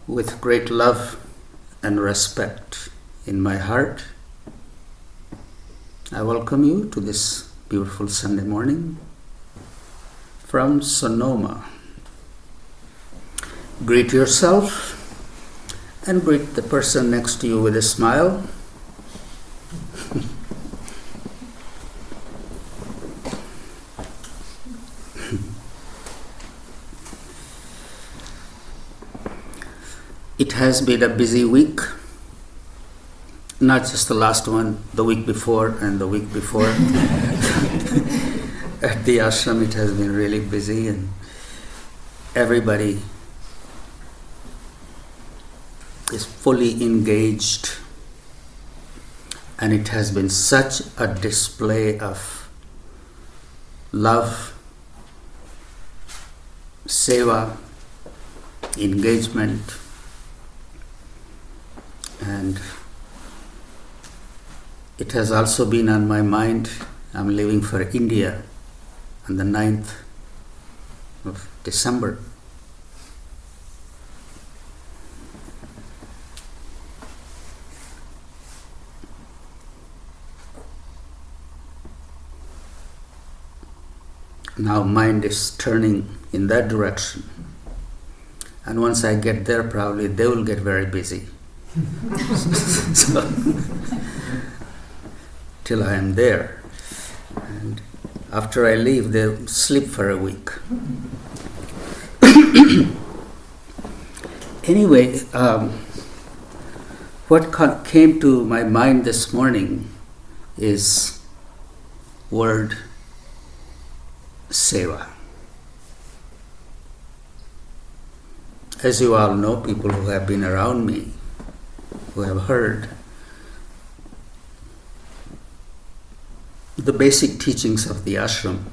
With great love and respect in my heart, I welcome you to this beautiful Sunday morning from Sonoma. Greet yourself and greet the person next to you with a smile. It has been a busy week, not just the last one, the week before and the week before. At the ashram it has been really busy and everybody is fully engaged, and it has been such a display of love, Seva, engagement. And it has also been on my mind. I'm leaving for India on the 9th of December. Now mind is turning in that direction. And once I get there, probably they will get very busy. So, till I am there. And after I leave, they'll sleep for a week. Anyway, what came to my mind this morning is word Seva. As you all know, people who have been around me, who have heard the basic teachings of the ashram.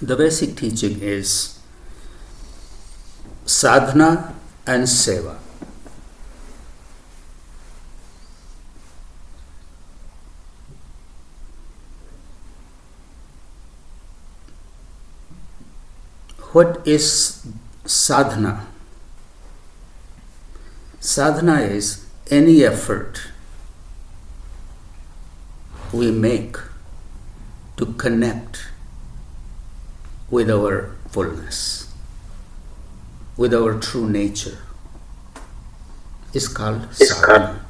The basic teaching is sadhana and seva. What is sadhana? Sadhana is any effort we make to connect with our fullness, with our true nature. It's called sadhana.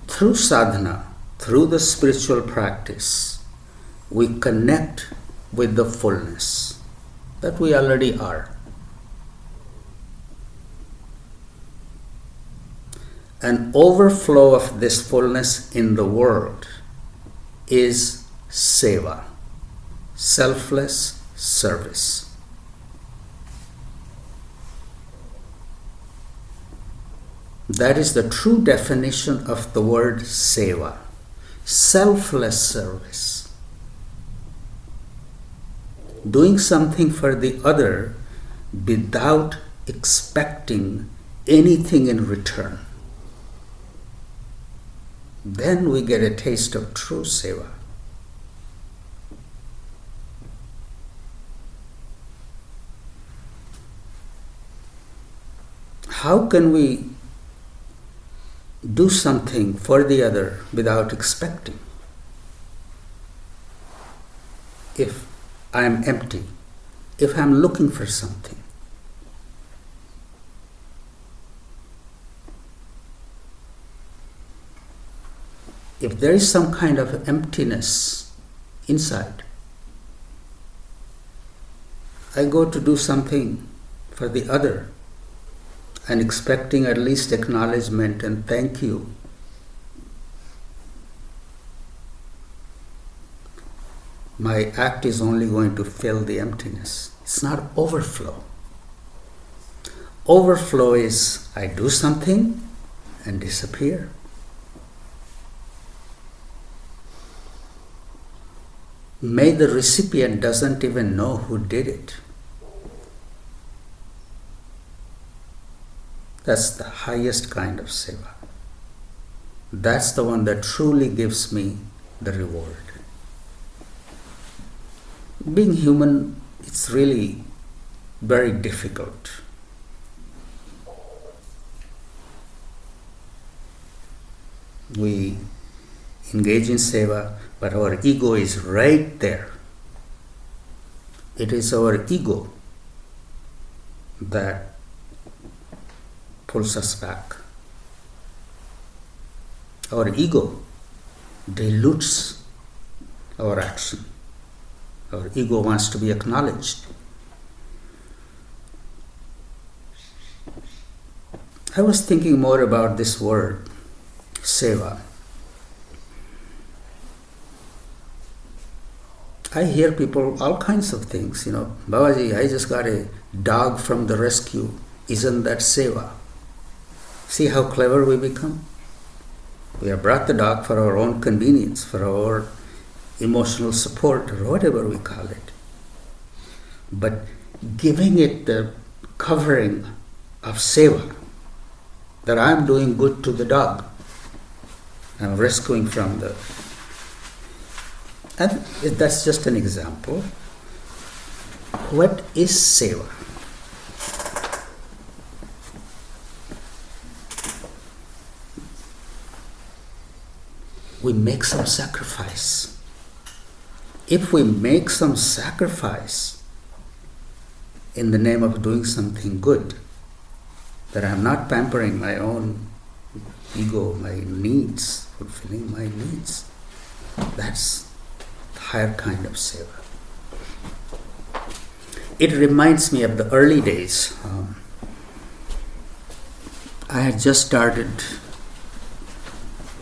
Through sadhana, through the spiritual practice, we connect with the fullness that we already are. An overflow of this fullness in the world is Seva, selfless service. That is the true definition of the word Seva, selfless service. Doing something for the other without expecting anything in return. Then we get a taste of true Seva. How can we do something for the other without expecting? If I am empty, if I am looking for something, if there is some kind of emptiness inside, I go to do something for the other and expecting at least acknowledgement and thank you. My act is only going to fill the emptiness. It's not overflow. Overflow is I do something and disappear. May the recipient doesn't even know who did it. That's the highest kind of seva. That's the one that truly gives me the reward. Being human, it's really very difficult. We engage in seva, but our ego is right there. It is our ego that pulls us back. Our ego dilutes our action. Our ego wants to be acknowledged. I was thinking more about this word, seva. I hear people, all kinds of things, Babaji, I just got a dog from the rescue. Isn't that seva? See how clever we become? We have brought the dog for our own convenience, for our emotional support, or whatever we call it. But giving it the covering of seva, that I'm doing good to the dog. I'm rescuing from the... And that's just an example. What is seva? We make some sacrifice. If we make some sacrifice in the name of doing something good, that I'm not pampering my own ego, my needs, fulfilling my needs, that's the higher kind of seva. It reminds me of the early days. I had just started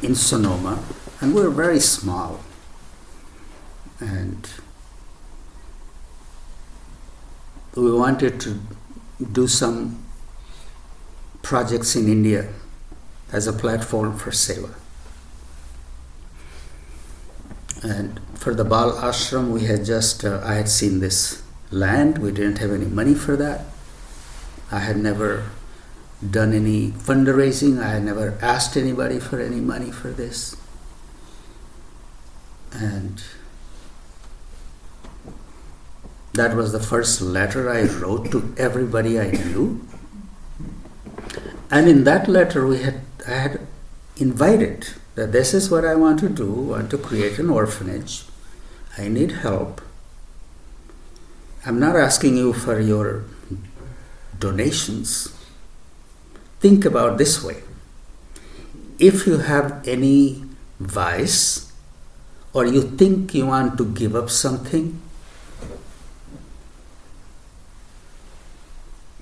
in Sonoma, and we were very small. And we wanted to do some projects in India as a platform for seva. And for the Bal Ashram, we had just, I had seen this land. We didn't have any money for that. I had never done any fundraising. I had never asked anybody for any money for this. And that was the first letter I wrote to everybody I knew. And in that letter, I had invited that this is what I want to do. I want to create an orphanage. I need help. I'm not asking you for your donations. Think about this way. If you have any vice, or you think you want to give up something,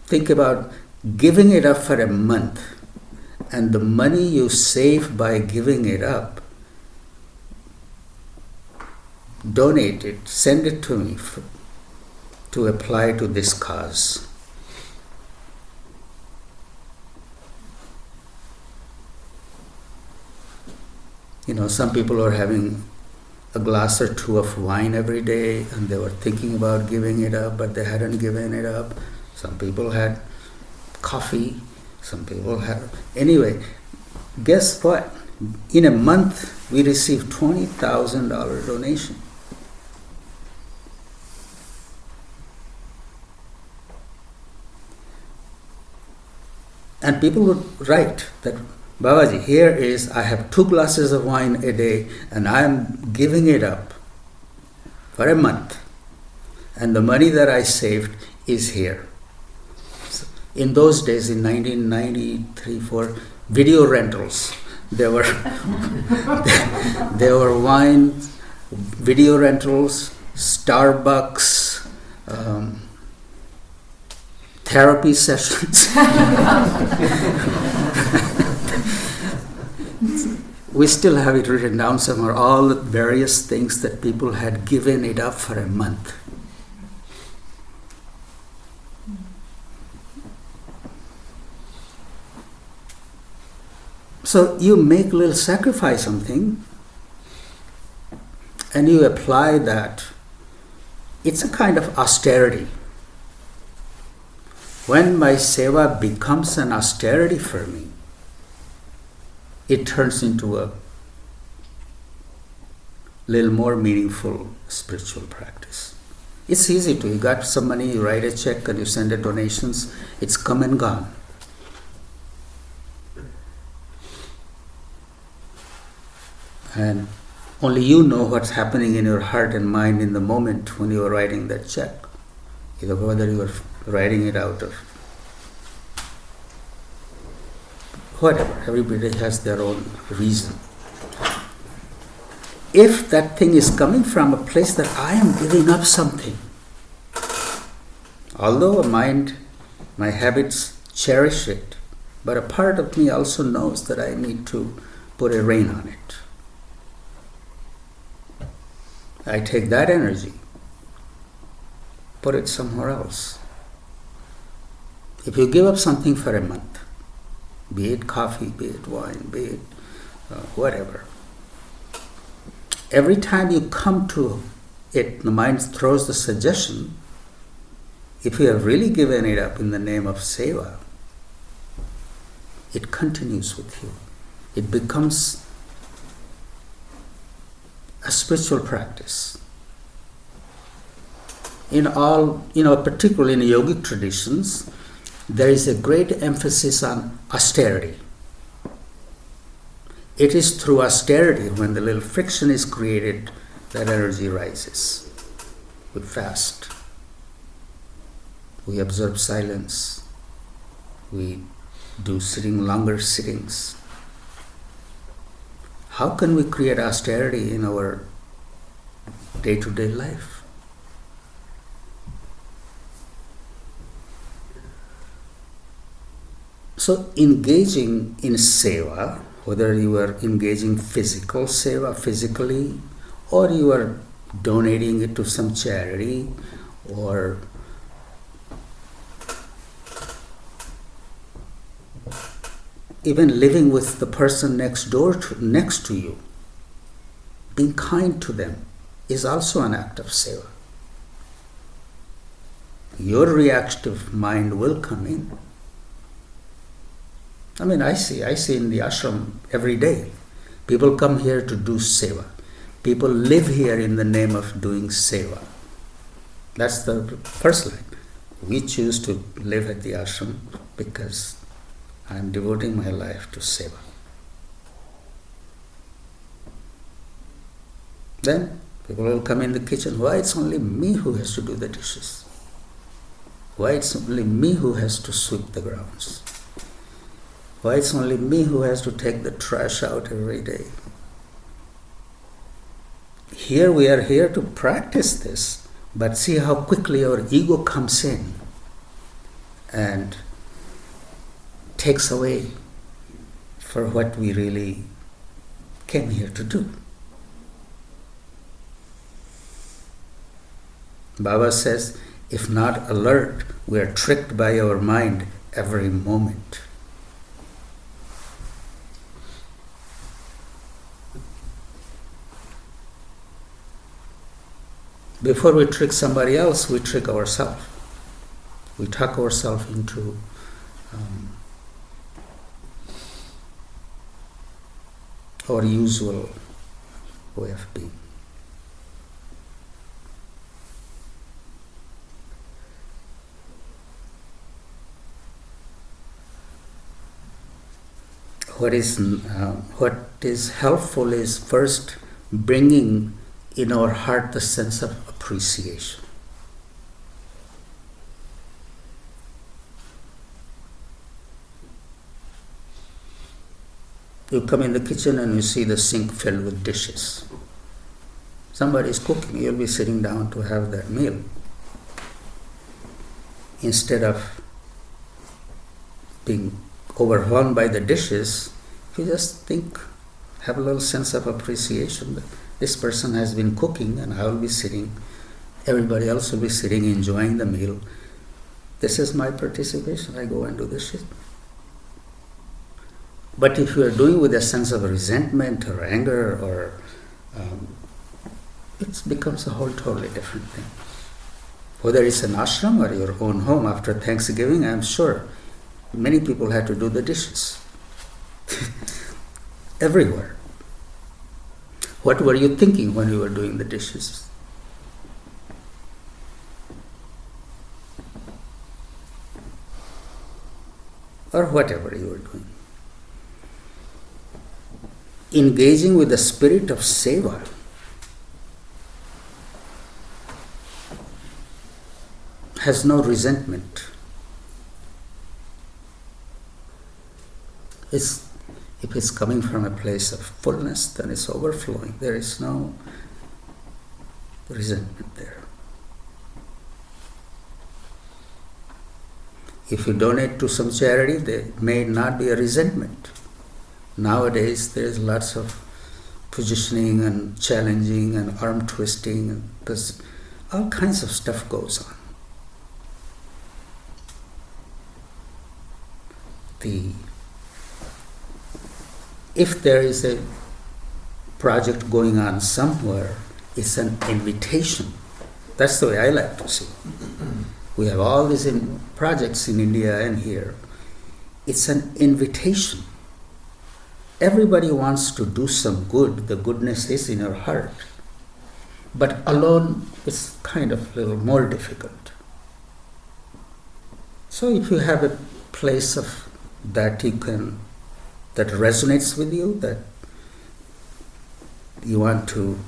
think about giving it up for a month, and the money you save by giving it up, donate it, send it to me to apply to this cause. Some people are having a glass or two of wine every day, and they were thinking about giving it up, but they hadn't given it up. Some people had coffee, some people had... Anyway, guess what? In a month, we received $20,000 donation. And people would write that, Babaji, here is, I have 2 glasses of wine a day, and I am giving it up for a month. And the money that I saved is here. So in those days, in 1993-4, video rentals, there were wine, video rentals, Starbucks, therapy sessions. We still have it written down somewhere, all the various things that people had given it up for a month. So you make a little sacrifice something, and you apply that. It's a kind of austerity. When my seva becomes an austerity for me, it turns into a little more meaningful spiritual practice. It's easy to. You got some money, you write a check and you send a donations. It's come and gone. And only you know what's happening in your heart and mind in the moment when you are writing that check. Either whether you are writing it out of whatever. Everybody has their own reason. If that thing is coming from a place that I am giving up something, although a mind, my habits cherish it, but a part of me also knows that I need to put a rein on it. I take that energy, put it somewhere else. If you give up something for a month, be it coffee, be it wine, be it whatever, every time you come to it, the mind throws the suggestion, if you have really given it up in the name of Seva, it continues with you. It becomes a spiritual practice. In all, particularly in yogic traditions, there is a great emphasis on austerity. It is through austerity, when the little friction is created, that energy rises. We fast. We observe silence. We do longer sittings. How can we create austerity in our day-to-day life? So engaging in Seva, whether you are engaging physical Seva, physically, or you are donating it to some charity, or even living with the person next to you, being kind to them is also an act of Seva. Your reactive mind will come in. I see in the ashram every day, people come here to do Seva. People live here in the name of doing Seva. That's the first line. We choose to live at the ashram because I am devoting my life to Seva. Then people will come in the kitchen. Why it's only me who has to do the dishes? Why it's only me who has to sweep the grounds? Why it's only me who has to take the trash out every day? Here we are here to practice this, but see how quickly our ego comes in and takes away for what we really came here to do. Baba says, if not alert, we are tricked by our mind every moment. Before we trick somebody else, we trick ourselves. We talk ourselves into our usual way of being. What is helpful is first bringing in our heart the sense of appreciation. You come in the kitchen and you see the sink filled with dishes. Somebody is cooking, you'll be sitting down to have that meal. Instead of being overwhelmed by the dishes, you just think, have a little sense of appreciation that this person has been cooking and I will be sitting, everybody else will be sitting enjoying the meal. This is my participation, I go and do this shit. But if you are doing with a sense of resentment or anger, or it becomes a whole totally different thing. Whether it's an ashram or your own home, after Thanksgiving, I'm sure many people had to do the dishes. Everywhere. What were you thinking when you were doing the dishes? or whatever you are doing. Engaging with the spirit of Seva has no resentment. If it's coming from a place of fullness, then it's overflowing. There is no resentment there. If you donate to some charity, there may not be a resentment. Nowadays, there is lots of positioning and challenging and arm twisting, and because all kinds of stuff goes on. If there is a project going on somewhere, it's an invitation. That's the way I like to see. We have all these projects in India and here. It's an invitation. Everybody wants to do some good. The goodness is in your heart. But alone, it's kind of a little more difficult. So if you have a place of that that resonates with you, that you want to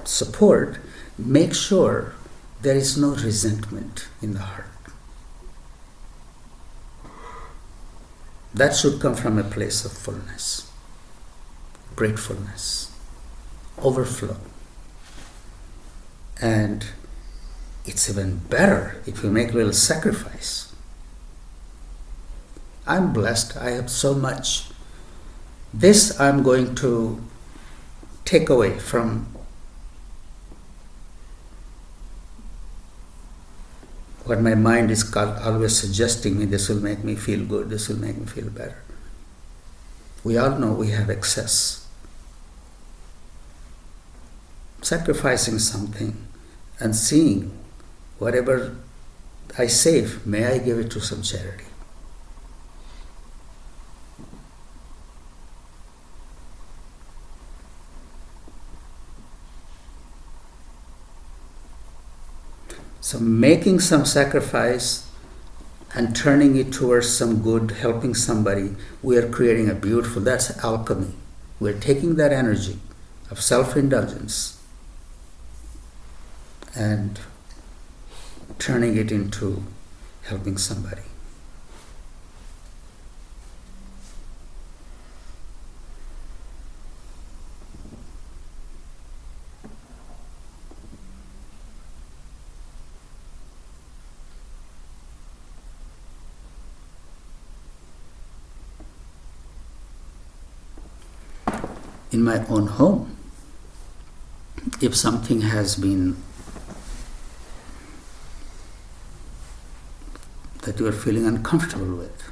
support, make sure there is no resentment in the heart. That should come from a place of fullness, gratefulness, overflow. And it's even better if you make a little sacrifice. I'm blessed, I have so much. This I'm going to take away from what my mind is always suggesting me. This will make me feel good, this will make me feel better. We all know we have excess. Sacrificing something and seeing whatever I save, may I give it to some charity. So making some sacrifice and turning it towards some good, helping somebody, we are creating a beautiful, that's alchemy. We're taking that energy of self-indulgence and turning it into helping somebody. In my own home, if something has been that you are feeling uncomfortable with,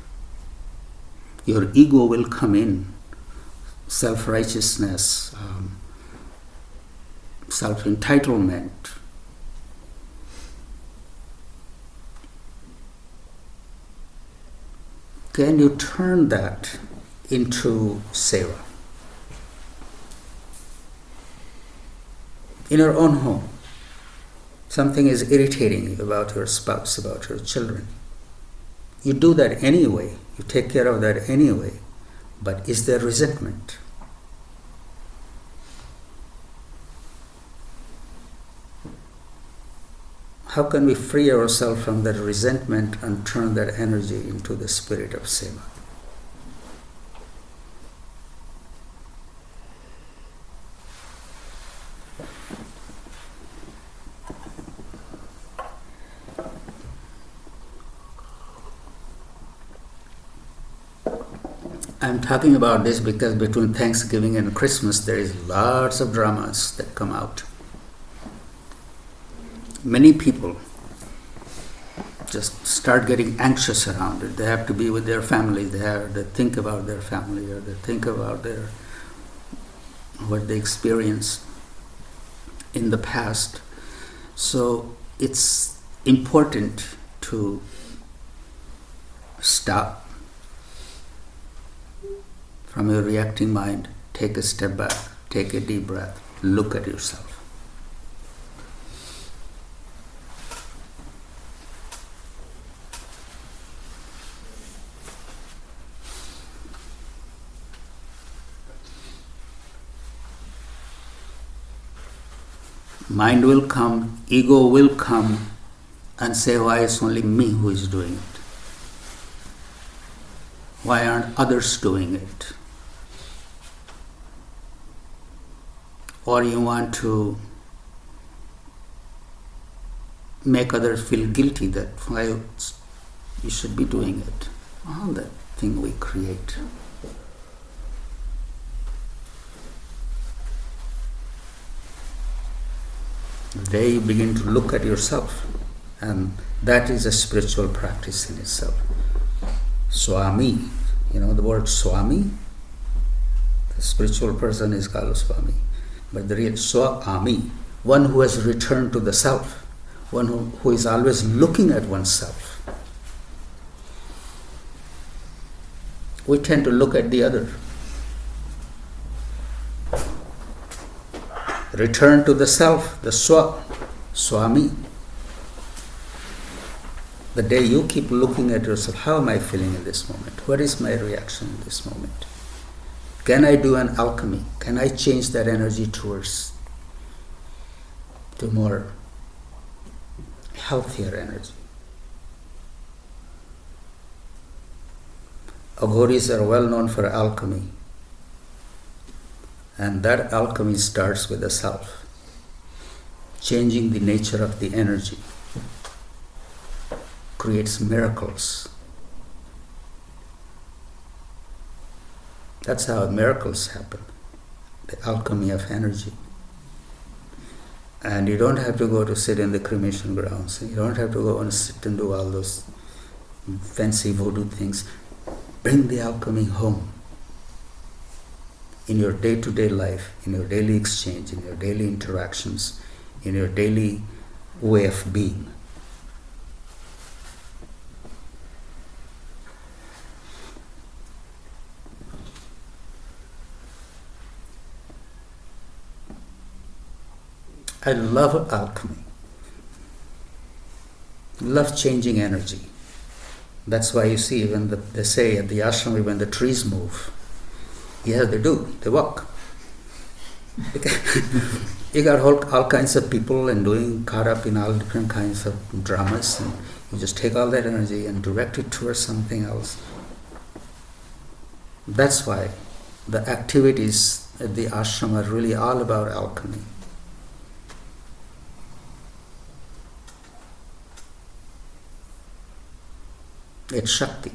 your ego will come in, self-righteousness, self-entitlement. Can you turn that into Seva? In your own home, something is irritating you about your spouse, about your children. You do that anyway, you take care of that anyway, but is there resentment? How can we free ourselves from that resentment and turn that energy into the spirit of Seva? I'm talking about this because between Thanksgiving and Christmas there is lots of dramas that come out. Many people just start getting anxious around it. They have to be with their family. They think about their family, or they think about what they experienced in the past. So it's important to stop from your reacting mind, take a step back, take a deep breath, look at yourself. mind will come, ego will come and say, why it's only me who is doing it? Why aren't others doing it? Or you want to make others feel guilty that why you should be doing it. All that thing we create. The day you begin to look at yourself, and that is a spiritual practice in itself. Swami, the word Swami, the spiritual person is called Swami. But the real Swami, one who has returned to the self, one who is always looking at oneself. We tend to look at the other. Return to the self, the Swami. The day you keep looking at yourself, how am I feeling in this moment? What is my reaction in this moment? Can I do an alchemy? Can I change that energy to more healthier energy? Aghoris are well known for alchemy. And that alchemy starts with the self, changing the nature of the energy, creates miracles. That's how miracles happen, the alchemy of energy. And you don't have to go to sit in the cremation grounds. You don't have to go and sit and do all those fancy voodoo things. Bring the alchemy home. In your day-to-day life, in your daily exchange, in your daily interactions, in your daily way of being. I love alchemy. Love changing energy. That's why you see when they say at the ashram when the trees move. Yeah, they do. They walk. You got all kinds of people and caught up in all different kinds of dramas, and you just take all that energy and direct it towards something else. That's why the activities at the ashram are really all about alchemy. It's Shakti,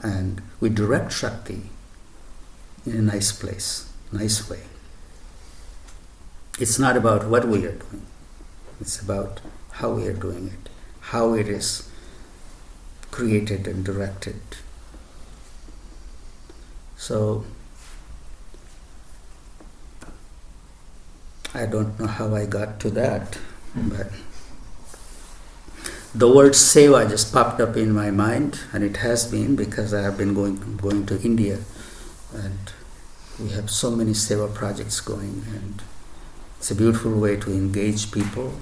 and we direct Shakti in a nice place, nice way. It's not about what we are doing. It's about how we are doing it, how it is created and directed. So, I don't know how I got to that, but the word Seva just popped up in my mind, and it has been because I have been going to India, and we have so many Seva projects going, and it's a beautiful way to engage people.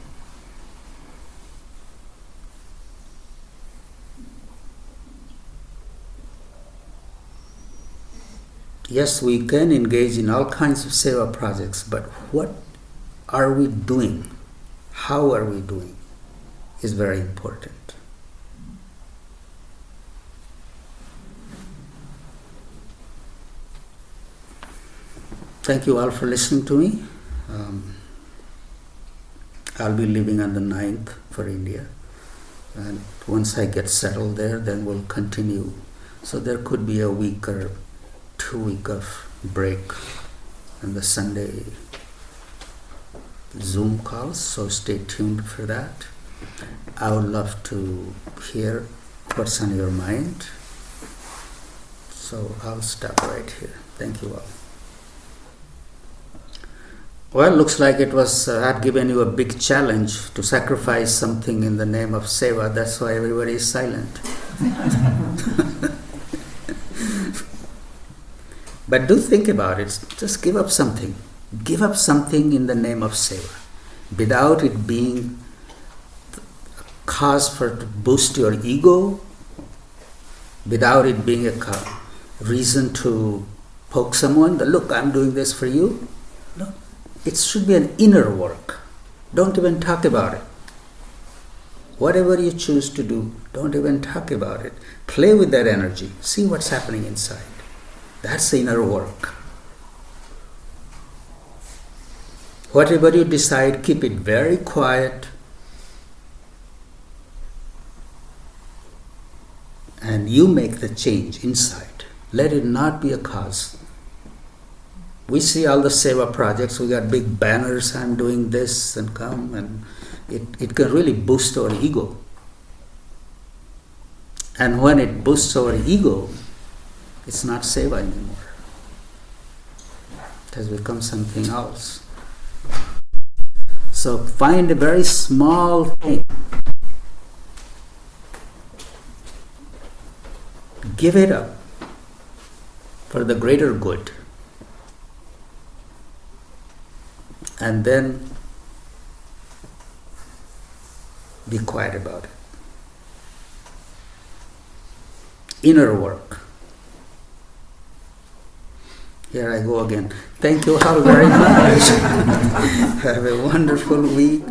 Yes, we can engage in all kinds of Seva projects, but what are we doing? How are we doing? Is very important. Thank you all for listening to me. I'll be leaving on the 9th for India, and once I get settled there, then we'll continue. So there could be a week or 2 week of break on the Sunday Zoom calls, so stay tuned for that. I would love to hear what's on your mind. So I'll stop right here. Thank you all. Well, looks like it was, I've given you a big challenge to sacrifice something in the name of Seva. That's why everybody is silent. But do think about it. Just give up something. Give up something in the name of Seva, without it being cause to boost your ego, without it being a reason to poke someone, look, I'm doing this for you. No, it should be an inner work. Don't even talk about it. Whatever you choose to do, don't even talk about it. Play with that energy. See what's happening inside. That's the inner work. Whatever you decide, keep it very quiet. And you make the change inside. Let it not be a cause. We see all the Seva projects, we got big banners, I'm doing this and come, and it can really boost our ego. And when it boosts our ego, it's not Seva anymore. It has become something else. So find a very small thing. Give it up for the greater good. And then be quiet about it. Inner work. Here I go again. Thank you all very much. Have a wonderful week.